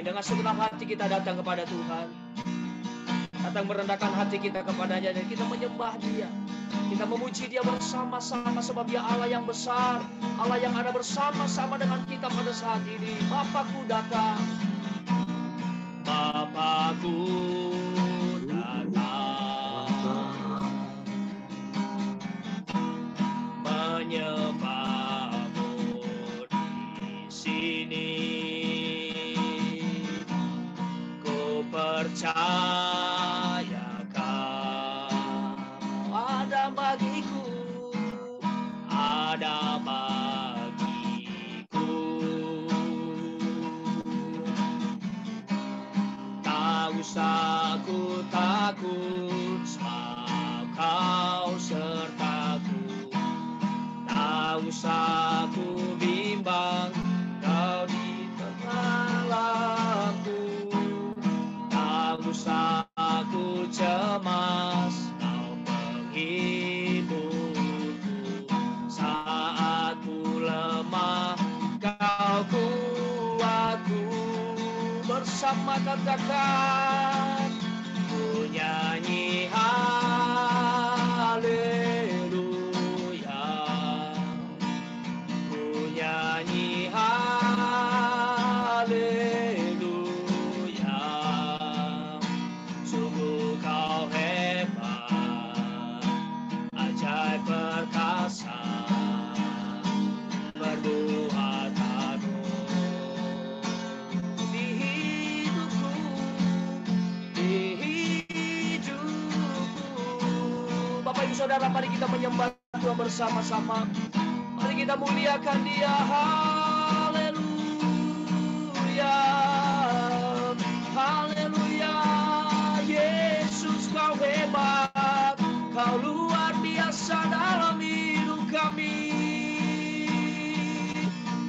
dengan segenap hati kita datang kepada Tuhan. Datang merendahkan hati kita kepadanya dan kita menyembah Dia. Kita memuji Dia bersama-sama sebab Dia Allah yang besar, Allah yang ada bersama-sama dengan kita pada saat ini. Bapakku datang, Bapakku datang, menyembahmu di sini. Ku percaya ada bagiku, ada bagiku. Tak usah ku takut, sebab Kau sertaku. Tak usah ku bimbang, Kau di tengah-tengahku. Tak usah ku cemas, hidupku saat ku lemah, Kau kuatku. Bersama katakan, ku nyanyi haleluya, ku nyanyi haleluya. Sungguh Kau hebat, ajaib perkasa, berbuat agung di hidupku, di hidupku. Bapak Ibu Saudara, mari kita menyembah Tuhan bersama-sama. Mari kita muliakan Dia. Haleluya, haleluya. Yesus, Kau hebat, Kau luar biasa dalam hidup kami.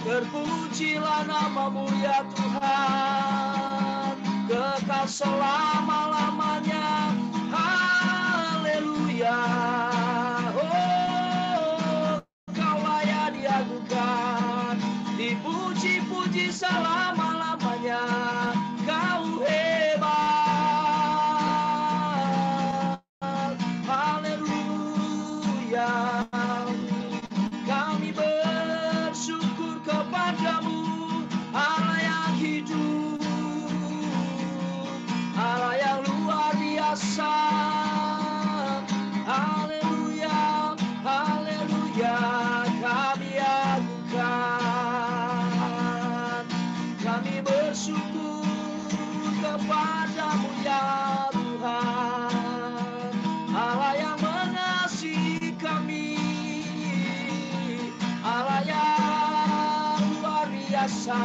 Terpujilah nama-Mu ya Tuhan, kekal selama-lamanya. Haleluya. Oh, Kau layak diagungkan, dipuji-puji selama-lamanya. Kau hebat. Haleluya. Kami bersyukur kepadamu, Allah yang hidup, Allah yang luar biasa. Haleluya, haleluya. Kami agungkan, kami bersyukur kepadamu ya Tuhan, Allah yang mengasihi kami, Allah yang luar biasa.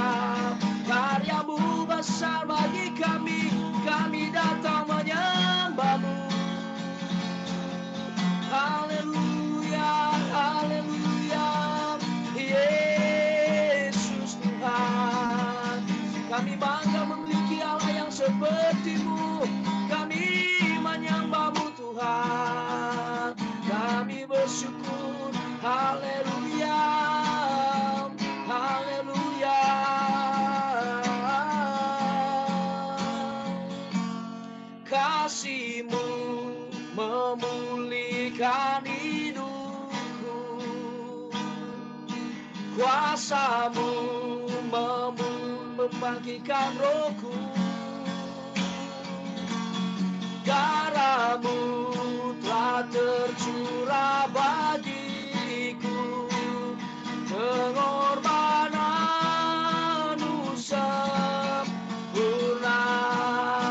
Karya-Mu besar bagi kami, kami datang menyembah-Mu. Haleluya, haleluya. Yesus Tuhan, kami bangga memiliki Allah yang seperti-Mu. Kami menyembah-Mu Tuhan, kami bersyukur. Haleluya, haleluya. Kasih-Mu memulihkan hidupku, kuasa-Mu membangkitkan rohku. Darah-Mu telah tercurah bagiku, pengorbanan-Mu sempurna.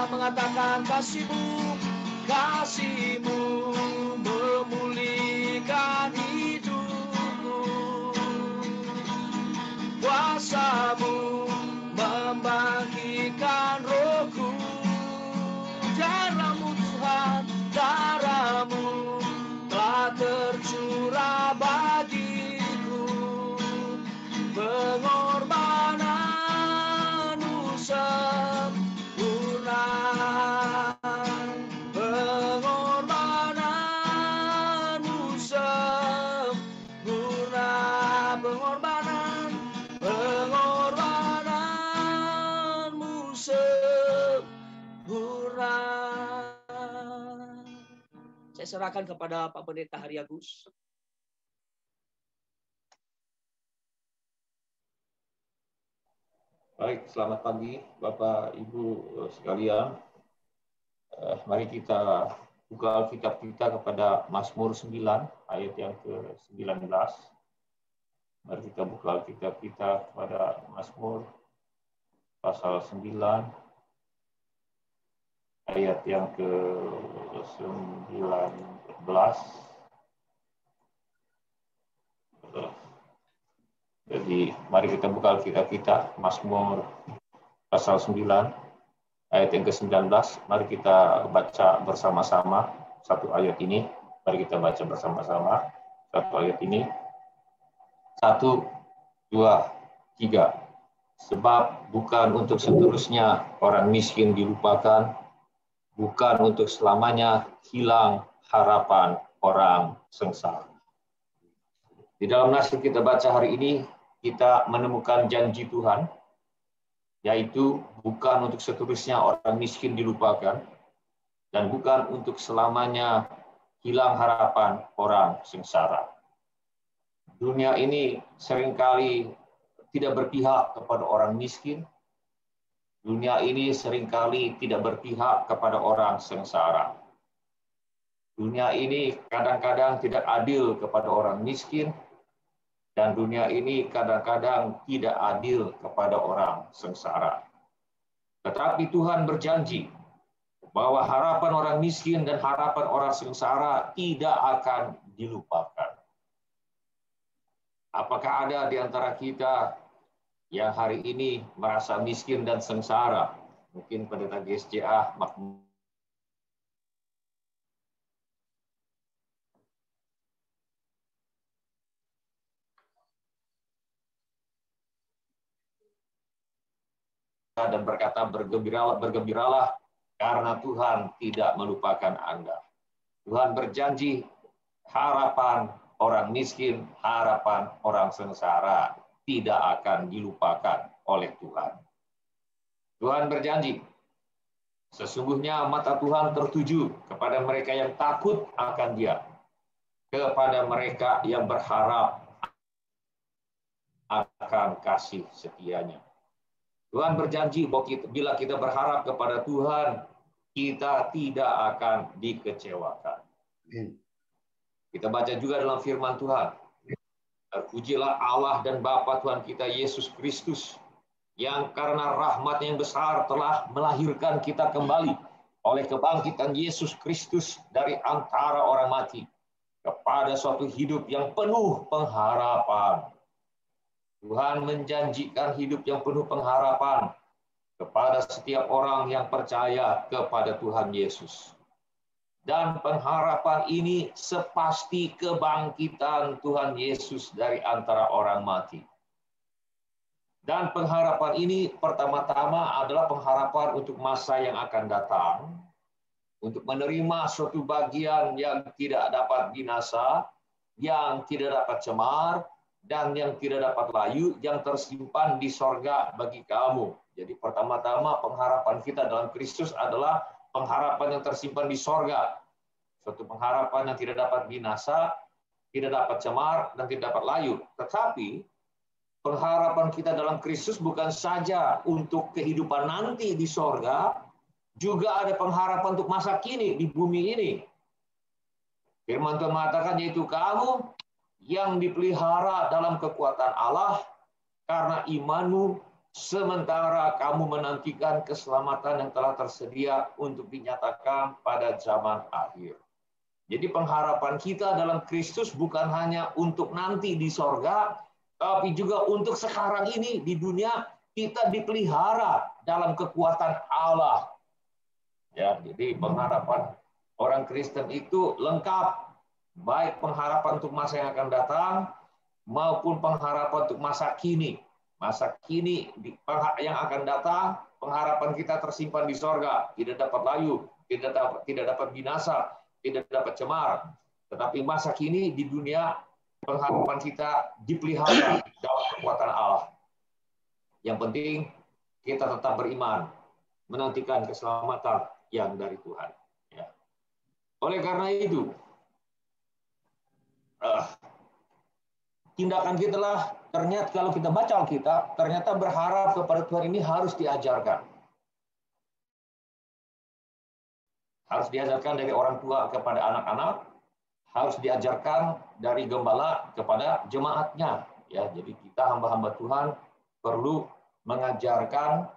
Mengatakan kasih-Mu, kasih-Mu memulihkan hidupku, kuasa-Mu membangkitkan rohku. Darah-Mu Tuhan, darah-Mu telah tercurah bagiku, pengorbanan-Mu sempurna, pengorbanan Saya serahkan kepada Pak Pendeta Hari Agus. Baik, selamat pagi Bapak Ibu sekalian. Mari kita buka Alkitab kita kepada Mazmur 9 ayat yang ke-19. Mari kita buka Alkitab kita kepada Mazmur pasal 9 ayat yang ke-19. Jadi mari kita buka Alkitab kita Mazmur pasal 9 ayat yang ke-19. Mari kita baca bersama-sama satu ayat ini. Mari kita baca bersama-sama satu ayat ini. 1, 2, 3. Sebab bukan untuk seterusnya orang miskin dilupakan, bukan untuk selamanya hilang harapan orang sengsara. Di dalam naskah kita baca hari ini, kita menemukan janji Tuhan, yaitu bukan untuk seterusnya orang miskin dilupakan, dan bukan untuk selamanya hilang harapan orang sengsara. Dunia ini seringkali tidak berpihak kepada orang miskin. Dunia ini seringkali tidak berpihak kepada orang sengsara. Dunia ini kadang-kadang tidak adil kepada orang miskin, dan dunia ini kadang-kadang tidak adil kepada orang sengsara. Tetapi Tuhan berjanji bahwa harapan orang miskin dan harapan orang sengsara tidak akan dilupakan. Apakah ada di antara kita yang hari ini merasa miskin dan sengsara? Mungkin pendeta GSCA dan berkata, bergembiralah karena Tuhan tidak melupakan Anda. Tuhan berjanji harapan orang miskin, harapan orang sengsara tidak akan dilupakan oleh Tuhan. Tuhan berjanji, sesungguhnya mata Tuhan tertuju kepada mereka yang takut akan Dia, kepada mereka yang berharap akan kasih setianya. Tuhan berjanji bahwa bila kita berharap kepada Tuhan, kita tidak akan dikecewakan. Kita baca juga dalam firman Tuhan, terpujilah Allah dan Bapa Tuhan kita Yesus Kristus, yang karena rahmat-Nya yang besar telah melahirkan kita kembali oleh kebangkitan Yesus Kristus dari antara orang mati kepada suatu hidup yang penuh pengharapan. Tuhan menjanjikan hidup yang penuh pengharapan kepada setiap orang yang percaya kepada Tuhan Yesus. Dan pengharapan ini sepasti kebangkitan Tuhan Yesus dari antara orang mati. Dan pengharapan ini pertama-tama adalah pengharapan untuk masa yang akan datang, untuk menerima suatu bagian yang tidak dapat binasa, yang tidak dapat cemar, dan yang tidak dapat layu, yang tersimpan di sorga bagi kamu. Jadi pertama-tama pengharapan kita dalam Kristus adalah pengharapan yang tersimpan di sorga. Suatu pengharapan yang tidak dapat binasa, tidak dapat cemar, dan tidak dapat layu. Tetapi pengharapan kita dalam Kristus bukan saja untuk kehidupan nanti di sorga, juga ada pengharapan untuk masa kini di bumi ini. Firman Tuhan mengatakan, yaitu kamu yang dipelihara dalam kekuatan Allah karena imanmu, sementara kamu menantikan keselamatan yang telah tersedia untuk dinyatakan pada zaman akhir. Jadi pengharapan kita dalam Kristus bukan hanya untuk nanti di sorga, tapi juga untuk sekarang ini di dunia kita dipelihara dalam kekuatan Allah. Ya, jadi pengharapan orang Kristen itu lengkap. Baik pengharapan untuk masa yang akan datang maupun pengharapan untuk masa kini. Masa kini yang akan datang, pengharapan kita tersimpan di sorga, tidak dapat layu, tidak dapat binasa, tidak dapat cemar. Tetapi masa kini di dunia, pengharapan kita dipelihara dalam kekuatan Allah. Yang penting kita tetap beriman, menantikan keselamatan yang dari Tuhan. Ya. Oleh karena itu, tindakan kita lah, ternyata kalau kita baca Alkitab, ternyata berharap kepada Tuhan ini harus diajarkan. Harus diajarkan dari orang tua kepada anak-anak, harus diajarkan dari gembala kepada jemaatnya. Ya, jadi kita hamba-hamba Tuhan perlu mengajarkan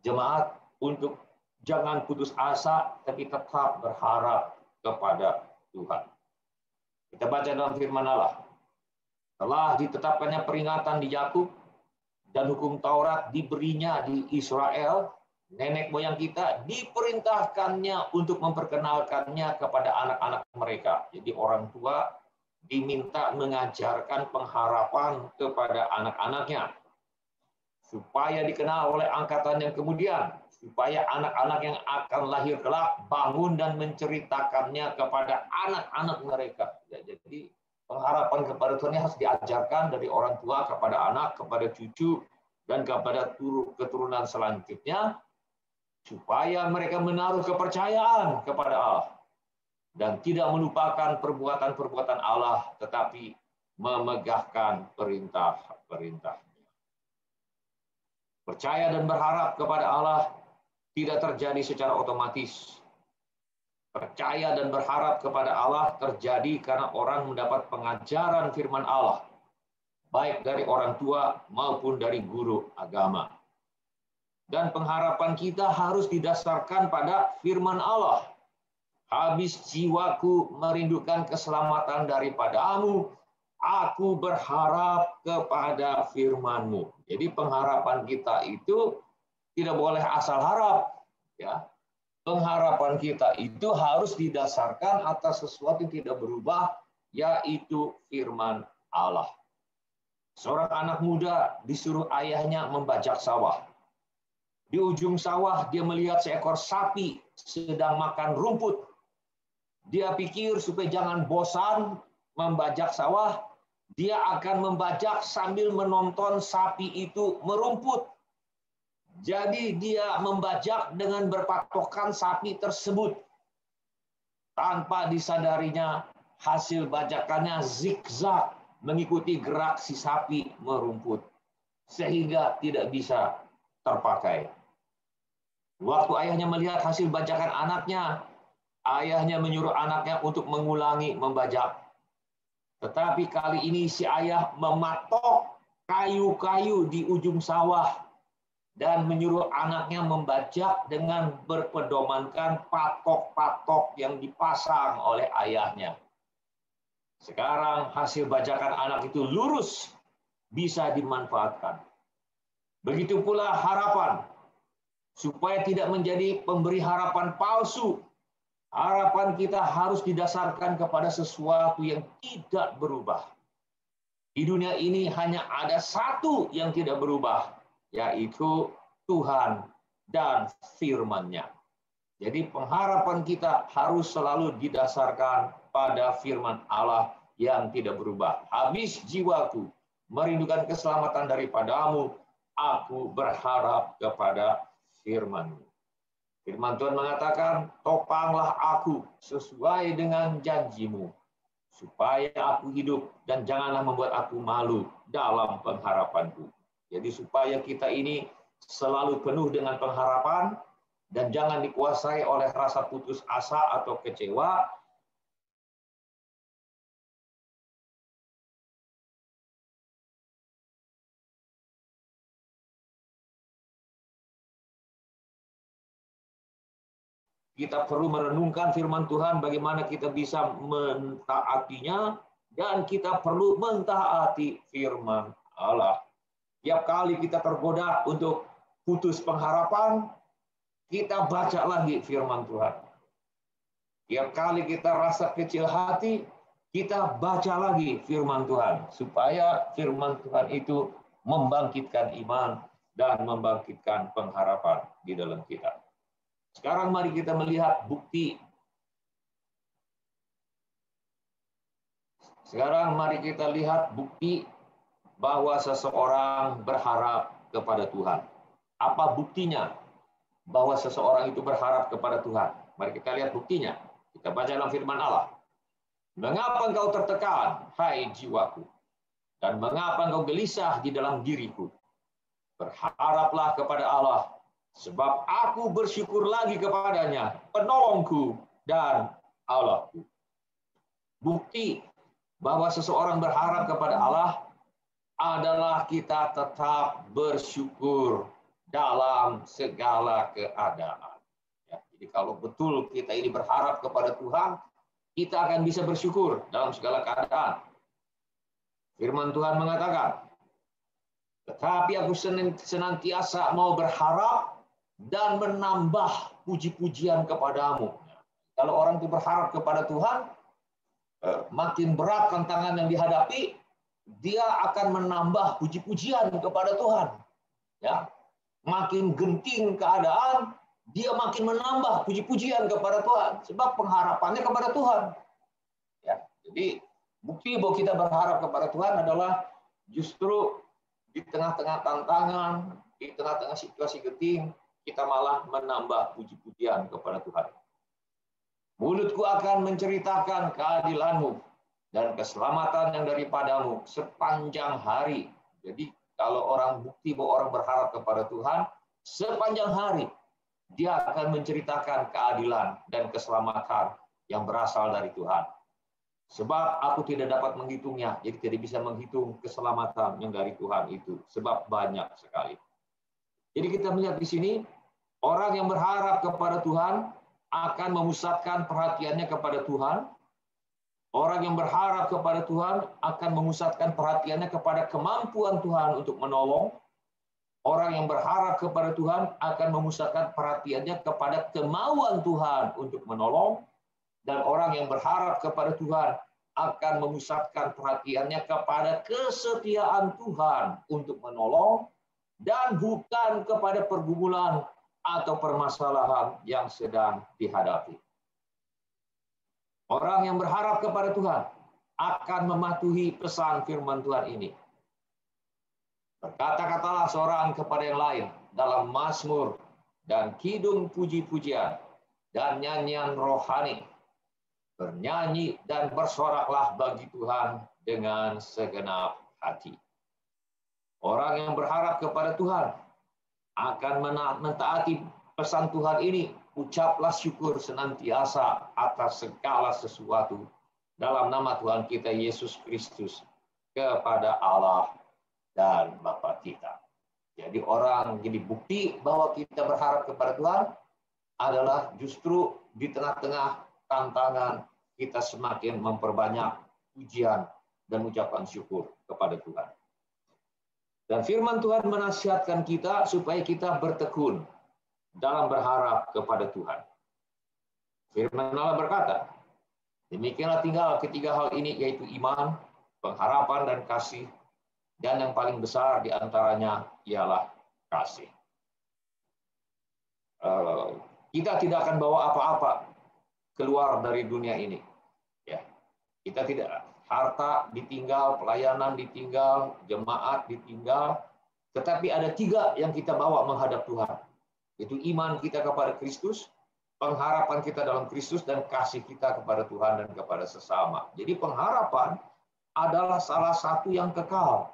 jemaat untuk jangan putus asa, tapi tetap berharap kepada Tuhan. Kita baca dalam firman Allah. Telah ditetapkannya peringatan di Yakub dan hukum Taurat diberinya di Israel, nenek moyang kita diperintahkannya untuk memperkenalkannya kepada anak-anak mereka. Jadi orang tua diminta mengajarkan pengharapan kepada anak-anaknya supaya dikenal oleh angkatan yang kemudian, supaya anak-anak yang akan lahir kelak bangun dan menceritakannya kepada anak-anak mereka. Ya, jadi pengharapan kepada Tuhan harus diajarkan dari orang tua kepada anak, kepada cucu, dan kepada keturunan selanjutnya, supaya mereka menaruh kepercayaan kepada Allah dan tidak melupakan perbuatan-perbuatan Allah, tetapi memegahkan perintah-perintahnya. Percaya dan berharap kepada Allah tidak terjadi secara otomatis. Percaya dan berharap kepada Allah terjadi karena orang mendapat pengajaran firman Allah, baik dari orang tua maupun dari guru agama. Dan pengharapan kita harus didasarkan pada firman Allah. Habis jiwaku merindukan keselamatan daripadamu, aku berharap kepada firman-Mu. Jadi pengharapan kita itu tidak boleh asal harap, ya. Pengharapan kita itu harus didasarkan atas sesuatu yang tidak berubah, yaitu firman Allah. Seorang anak muda disuruh ayahnya membajak sawah. Di ujung sawah dia melihat seekor sapi sedang makan rumput. Dia pikir supaya jangan bosan membajak sawah, dia akan membajak sambil menonton sapi itu merumput. Jadi dia membajak dengan berpatokan sapi tersebut. Tanpa disadarinya, hasil bajakannya zigzag mengikuti gerak si sapi merumput, sehingga tidak bisa terpakai. Waktu ayahnya melihat hasil bajakan anaknya, ayahnya menyuruh anaknya untuk mengulangi membajak. Tetapi kali ini si ayah mematok kayu-kayu di ujung sawah dan menyuruh anaknya membajak dengan berpedomankan patok-patok yang dipasang oleh ayahnya. Sekarang hasil bajakan anak itu lurus, bisa dimanfaatkan. Begitu pula harapan, supaya tidak menjadi pemberi harapan palsu. Harapan kita harus didasarkan kepada sesuatu yang tidak berubah. Di dunia ini hanya ada satu yang tidak berubah, yaitu Tuhan dan firman-Nya. Jadi pengharapan kita harus selalu didasarkan pada firman Allah yang tidak berubah. Habis jiwaku merindukan keselamatan daripadamu, aku berharap kepada firman-Mu. Firman Tuhan mengatakan, topanglah aku sesuai dengan janji-Mu, supaya aku hidup dan janganlah membuat aku malu dalam pengharapanku. Jadi supaya kita ini selalu penuh dengan pengharapan dan jangan dikuasai oleh rasa putus asa atau kecewa. Kita perlu merenungkan firman Tuhan bagaimana kita bisa mentaatinya, dan kita perlu mentaati firman Allah. Tiap kali kita tergoda untuk putus pengharapan, kita baca lagi firman Tuhan. Tiap kali kita rasa kecil hati, kita baca lagi firman Tuhan, supaya firman Tuhan itu membangkitkan iman dan membangkitkan pengharapan di dalam kita. Sekarang mari kita melihat bukti. Sekarang mari kita lihat bukti bahwa seseorang berharap kepada Tuhan. Apa buktinya bahwa seseorang itu berharap kepada Tuhan? Mari kita lihat buktinya. Kita baca dalam firman Allah. Mengapa engkau tertekan, hai jiwaku? Dan mengapa engkau gelisah di dalam diriku? Berharaplah kepada Allah, sebab aku bersyukur lagi kepadanya, penolongku dan Allahku. Bukti bahwa seseorang berharap kepada Allah adalah kita tetap bersyukur dalam segala keadaan. Ya, jadi kalau betul kita ini berharap kepada Tuhan, kita akan bisa bersyukur dalam segala keadaan. Firman Tuhan mengatakan, tetapi aku senantiasa mau berharap dan menambah puji-pujian kepadamu. Kalau orang itu berharap kepada Tuhan, makin berat tantangan yang dihadapi, dia akan menambah puji-pujian kepada Tuhan. Ya, makin genting keadaan, dia makin menambah puji-pujian kepada Tuhan, sebab pengharapannya kepada Tuhan. Ya, jadi bukti bahwa kita berharap kepada Tuhan adalah justru di tengah-tengah tantangan, di tengah-tengah situasi genting, kita malah menambah puji-pujian kepada Tuhan. Mulutku akan menceritakan keadilanmu dan keselamatan yang daripadamu sepanjang hari. Jadi kalau orang bukti bahwa orang berharap kepada Tuhan, sepanjang hari dia akan menceritakan keadilan dan keselamatan yang berasal dari Tuhan. Sebab aku tidak dapat menghitungnya, jadi tidak bisa menghitung keselamatan yang dari Tuhan itu, sebab banyak sekali. Jadi kita melihat di sini, orang yang berharap kepada Tuhan akan memusatkan perhatiannya kepada Tuhan. Orang yang berharap kepada Tuhan akan memusatkan perhatiannya kepada kemampuan Tuhan untuk menolong. Orang yang berharap kepada Tuhan akan memusatkan perhatiannya kepada kemauan Tuhan untuk menolong. Dan orang yang berharap kepada Tuhan akan memusatkan perhatiannya kepada kesetiaan Tuhan untuk menolong dan bukan kepada pergumulan atau permasalahan yang sedang dihadapi. Orang yang berharap kepada Tuhan akan mematuhi pesan firman Tuhan ini. Berkata-katalah seorang kepada yang lain dalam mazmur dan kidung puji-pujian dan nyanyian rohani. Bernyanyi dan bersoraklah bagi Tuhan dengan segenap hati. Orang yang berharap kepada Tuhan akan mentaati pesan Tuhan ini. Ucaplah syukur senantiasa atas segala sesuatu dalam nama Tuhan kita Yesus Kristus kepada Allah dan Bapa kita. Jadi jadi bukti bahwa kita berharap kepada Tuhan adalah justru di tengah-tengah tantangan kita semakin memperbanyak pujian dan ucapan syukur kepada Tuhan. Dan firman Tuhan menasihatkan kita supaya kita bertekun dalam berharap kepada Tuhan. Firman Allah berkata, demikianlah tinggal ketiga hal ini, yaitu iman, pengharapan, dan kasih. Dan yang paling besar di antaranya ialah kasih. Kita tidak akan bawa apa-apa keluar dari dunia ini. Ya, kita tidak, harta ditinggal, pelayanan ditinggal, jemaat ditinggal, tetapi ada tiga yang kita bawa menghadap Tuhan. Itu iman kita kepada Kristus, pengharapan kita dalam Kristus, dan kasih kita kepada Tuhan dan kepada sesama. Jadi pengharapan adalah salah satu yang kekal.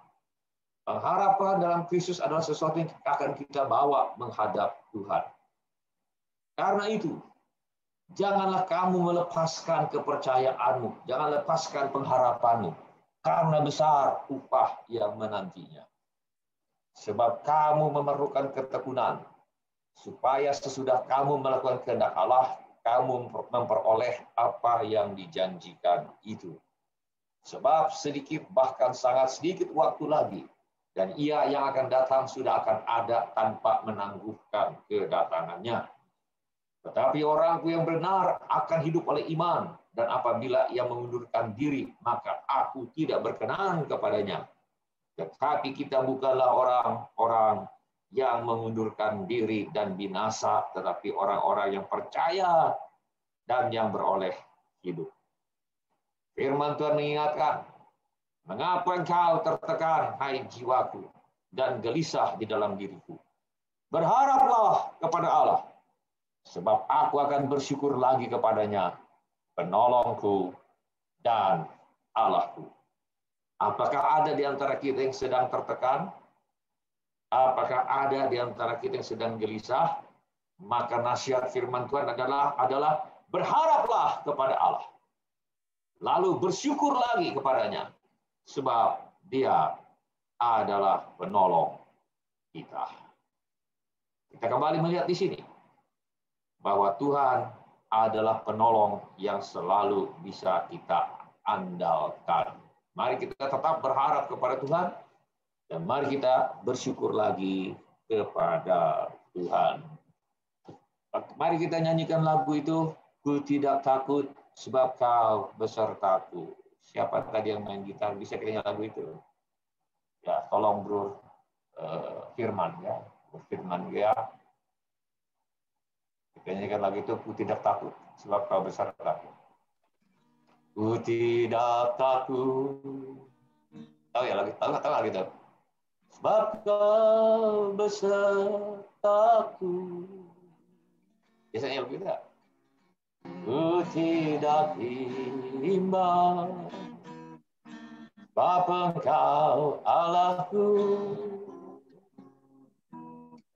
Pengharapan dalam Kristus adalah sesuatu yang akan kita bawa menghadap Tuhan. Karena itu, janganlah kamu melepaskan kepercayaanmu, jangan lepaskan pengharapanmu, karena besar upah yang menantinya. Sebab kamu memerlukan ketekunan, supaya sesudah kamu melakukan kehendak Allah, kamu memperoleh apa yang dijanjikan itu. Sebab sedikit, bahkan sangat sedikit waktu lagi, dan Ia yang akan datang sudah akan ada tanpa menangguhkan kedatangannya. Tetapi orangku yang benar akan hidup oleh iman, dan apabila ia mengundurkan diri, maka aku tidak berkenan kepadanya. Tetapi kita bukanlah orang-orang yang mengundurkan diri dan binasa, tetapi orang-orang yang percaya dan yang beroleh hidup. Firman Tuhan mengingatkan, mengapa engkau tertekan, hai jiwaku, dan gelisah di dalam diriku? Berharaplah kepada Allah, sebab aku akan bersyukur lagi kepadanya, penolongku dan Allahku. Apakah ada di antara kita yang sedang tertekan? Apakah ada di antara kita yang sedang gelisah? Maka nasihat firman Tuhan adalah berharaplah kepada Allah. Lalu bersyukur lagi kepadanya. Sebab Dia adalah penolong kita. Kita kembali melihat di sini. Bahwa Tuhan adalah penolong yang selalu bisa kita andalkan. Mari kita tetap berharap kepada Tuhan. Dan mari kita bersyukur lagi kepada Tuhan. Mari kita nyanyikan lagu itu. Ku tidak takut sebab Kau besertaku. Siapa tadi yang main gitar? Bisa kita nyanyi lagu itu? Ya, tolong Bro Firman ya. Firman ya. Kita nyanyikan lagu itu. Ku tidak takut sebab Kau besertaku. Ku tidak takut. Tahu ya lagi? Tahu lagi itu? Sebab Kau besertaku. Biasanya begitu. Ku tidak bimbang, sebab Engkau Allahku.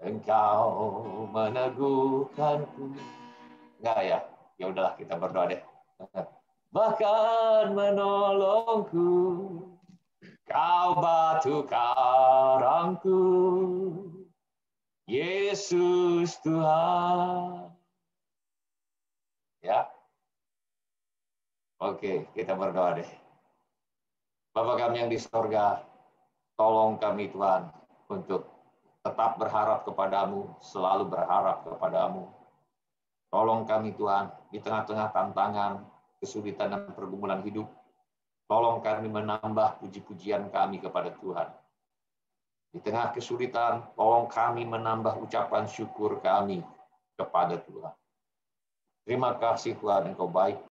Engkau meneguhkanku. Enggak ya? Ya udahlah kita berdoa deh. Bahkan menolongku. Kau batu karangku, Yesus Tuhan. Ya, oke, kita berdoa deh. Bapa kami yang di sorga, tolong kami Tuhan untuk tetap berharap kepadamu, selalu berharap kepadamu. Tolong kami Tuhan di tengah-tengah tantangan, kesulitan dan pergumulan hidup. Tolong kami menambah puji-pujian kami kepada Tuhan. Di tengah kesulitan, tolong kami menambah ucapan syukur kami kepada Tuhan. Terima kasih Tuhan, Engkau baik.